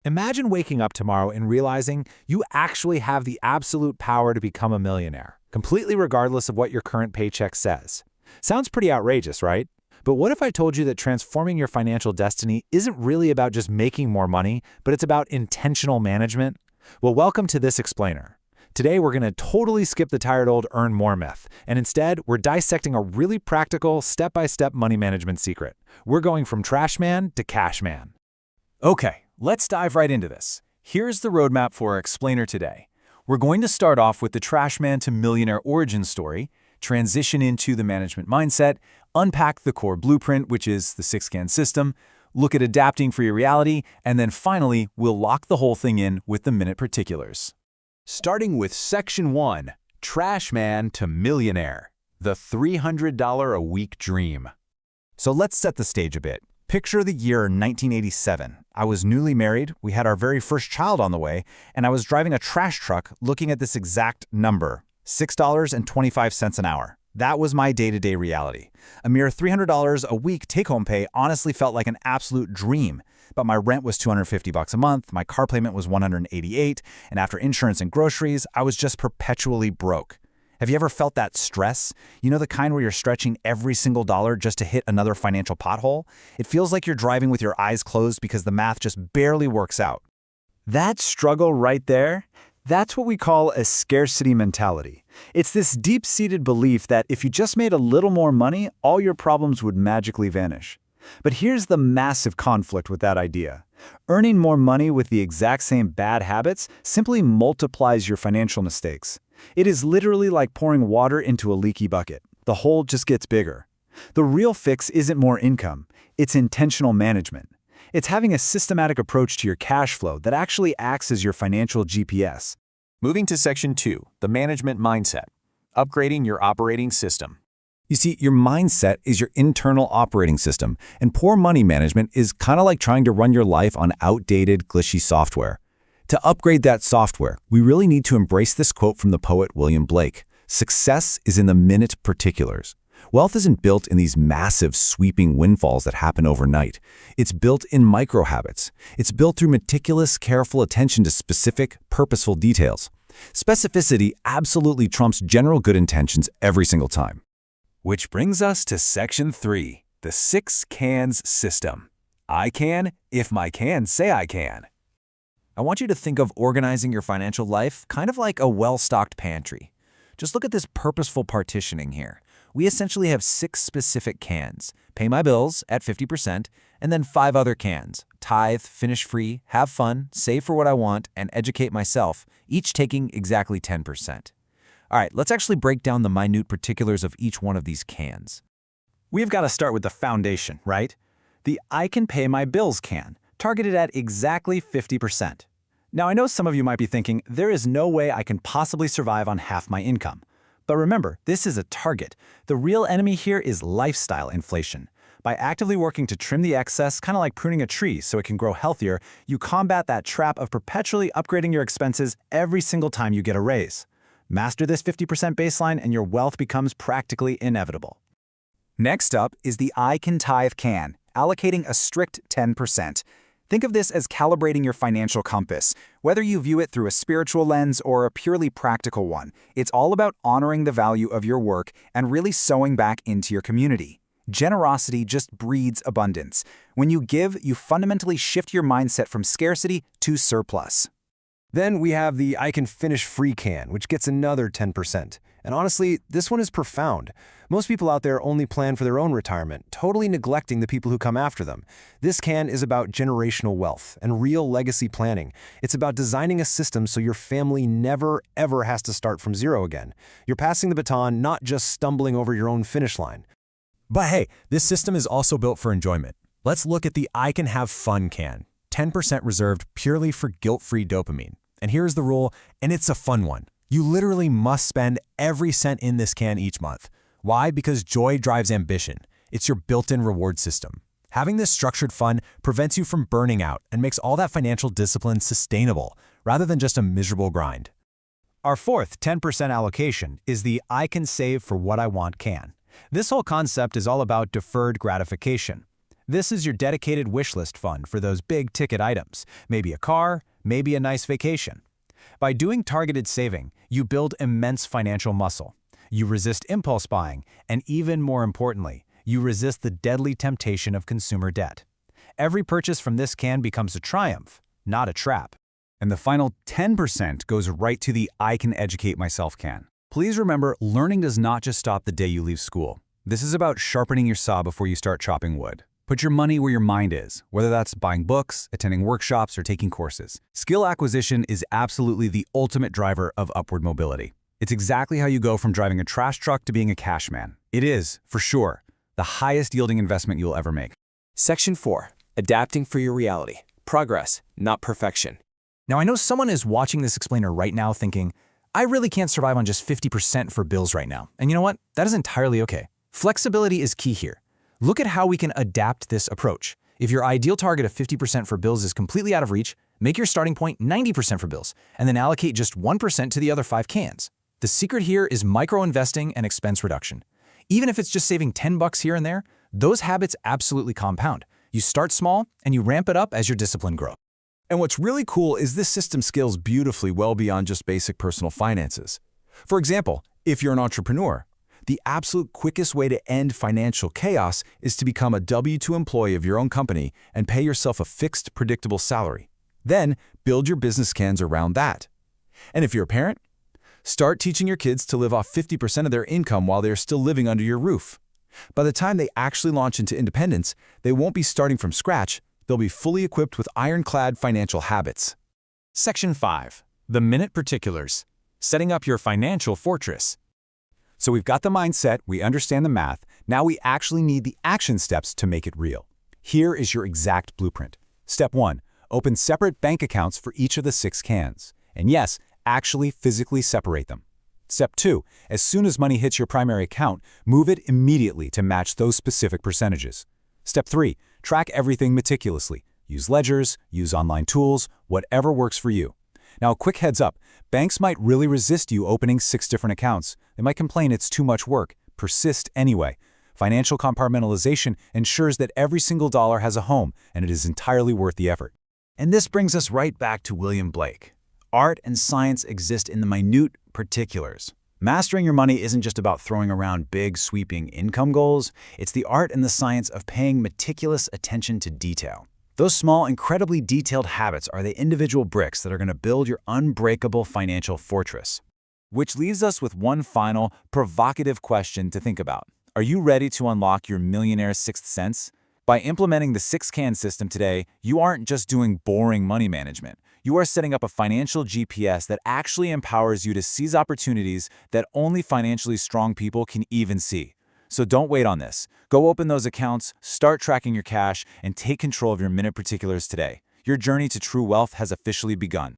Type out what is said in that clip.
Imagine waking up tomorrow and realizing you actually have the absolute power to become a millionaire, completely regardless of what your current paycheck says. Sounds pretty outrageous, right? But what if I told you that transforming your financial destiny isn't really about just making more money, but it's about intentional management? Well, welcome to this explainer. Today, we're going to totally skip the tired old earn more myth, and instead, we're dissecting a really practical, step-by-step money management secret. We're going from trash man to cash man. Okay, let's dive right into this. Here's the roadmap for our explainer today. We're going to start off with the trash man to millionaire origin story, transition into the management mindset, unpack the core blueprint, which is the 6-can system, look at adapting for your reality, and then finally, we'll lock the whole thing in with the minute particulars. Starting with Section 1, Trash Man to Millionaire, the $300 a week dream. So let's set the stage a bit. Picture the year 1987. I was newly married, we had our very first child on the way, and I was driving a trash truck looking at this exact number, $6.25 an hour. That was my day-to-day reality. A mere $300 a week take-home pay honestly felt like an absolute dream. But my rent was $250 a month, my car payment was $188, and after insurance and groceries, I was just perpetually broke. Have you ever felt that stress? You know, the kind where you're stretching every single dollar just to hit another financial pothole? It feels like you're driving with your eyes closed because the math just barely works out. That struggle right there, that's what we call a scarcity mentality. It's this deep-seated belief that if you just made a little more money, all your problems would magically vanish. But here's the massive conflict with that idea. Earning more money with the exact same bad habits simply multiplies your financial mistakes. It is literally like pouring water into a leaky bucket. The hole just gets bigger. The real fix isn't more income, it's intentional management. It's having a systematic approach to your cash flow that actually acts as your financial GPS. Moving to Section 2, the management mindset, upgrading your operating system. You see, your mindset is your internal operating system, and poor money management is kind of like trying to run your life on outdated, glitchy software. To upgrade that software, we really need to embrace this quote from the poet William Blake: "Success is in the minute particulars." Wealth isn't built in these massive, sweeping windfalls that happen overnight. It's built in micro habits. It's built through meticulous, careful attention to specific, purposeful details. Specificity absolutely trumps general good intentions every single time. Which brings us to Section 3, the 6 cans system. I can if my cans say I can. I want you to think of organizing your financial life kind of like a well-stocked pantry. Just look at this purposeful partitioning here. We essentially have 6 specific cans: pay my bills at 50%, and then 5 other cans: tithe, finish free, have fun, save for what I want, and educate myself, each taking exactly 10%. All right, let's actually break down the minute particulars of each one of these cans. We've got to start with the foundation, right? The I can pay my bills can, targeted at exactly 50%. Now, I know some of you might be thinking, there is no way I can possibly survive on half my income. But remember, this is a target. The real enemy here is lifestyle inflation. By actively working to trim the excess, kind of like pruning a tree so it can grow healthier, you combat that trap of perpetually upgrading your expenses every single time you get a raise. Master this 50% baseline and your wealth becomes practically inevitable. Next up is the I can tithe can, allocating a strict 10%. Think of this as calibrating your financial compass. Whether you view it through a spiritual lens or a purely practical one, it's all about honoring the value of your work and really sowing back into your community. Generosity just breeds abundance. When you give, you fundamentally shift your mindset from scarcity to surplus. Then we have the I can finish free can, which gets another 10%. And honestly, this one is profound. Most people out there only plan for their own retirement, totally neglecting the people who come after them. This can is about generational wealth and real legacy planning. It's about designing a system so your family never, ever has to start from zero again. You're passing the baton, not just stumbling over your own finish line. But hey, this system is also built for enjoyment. Let's look at the I can have fun can, 10% reserved purely for guilt-free dopamine. And here's the rule, and it's a fun one. You literally must spend every cent in this can each month. Why? Because joy drives ambition. It's your built-in reward system. Having this structured fun prevents you from burning out and makes all that financial discipline sustainable, rather than just a miserable grind. Our fourth 10% allocation is the I can save for what I want can. This whole concept is all about deferred gratification. This is your dedicated wish list fund for those big-ticket items, maybe a car, maybe a nice vacation. By doing targeted saving, you build immense financial muscle. You resist impulse buying, and even more importantly, you resist the deadly temptation of consumer debt. Every purchase from this can becomes a triumph, not a trap. And the final 10% goes right to the I can educate myself can. Please remember, learning does not just stop the day you leave school. This is about sharpening your saw before you start chopping wood. Put your money where your mind is, whether that's buying books, attending workshops, or taking courses. Skill acquisition is absolutely the ultimate driver of upward mobility. It's exactly how you go from driving a trash truck to being a cash man. It is, for sure, the highest yielding investment you'll ever make. Section 4. Adapting for your reality. Progress, not perfection. Now, I know someone is watching this explainer right now thinking, I really can't survive on just 50% for bills right now. And you know what? That is entirely okay. Flexibility is key here. Look at how we can adapt this approach. If your ideal target of 50% for bills is completely out of reach, make your starting point 90% for bills, and then allocate just 1% to the other 5 cans. The secret here is micro-investing and expense reduction. Even if it's just saving $10 here and there, those habits absolutely compound. You start small, and you ramp it up as your discipline grows. And what's really cool is this system scales beautifully well beyond just basic personal finances. For example, if you're an entrepreneur, the absolute quickest way to end financial chaos is to become a W-2 employee of your own company and pay yourself a fixed, predictable salary. Then, build your business cans around that. And if you're a parent, start teaching your kids to live off 50% of their income while they're still living under your roof. By the time they actually launch into independence, they won't be starting from scratch. They'll be fully equipped with ironclad financial habits. Section 5. The minute particulars. Setting up your financial fortress. So we've got the mindset, we understand the math, now we actually need the action steps to make it real. Here is your exact blueprint. Step 1. Open separate bank accounts for each of the 6 cans. And yes, actually physically separate them. Step 2. As soon as money hits your primary account, move it immediately to match those specific percentages. Step 3. Track everything meticulously. Use ledgers, use online tools, whatever works for you. Now, a quick heads up, banks might really resist you opening 6 different accounts. They might complain it's too much work. Persist anyway. Financial compartmentalization ensures that every single dollar has a home, and it is entirely worth the effort. And this brings us right back to William Blake. Art and science exist in the minute particulars. Mastering your money isn't just about throwing around big, sweeping income goals. It's the art and the science of paying meticulous attention to detail. Those small, incredibly detailed habits are the individual bricks that are going to build your unbreakable financial fortress. Which leaves us with one final, provocative question to think about. Are you ready to unlock your millionaire sixth sense? By implementing the 6-can system today, you aren't just doing boring money management. You are setting up a financial GPS that actually empowers you to seize opportunities that only financially strong people can even see. So don't wait on this. Go open those accounts, start tracking your cash, and take control of your minute particulars today. Your journey to true wealth has officially begun.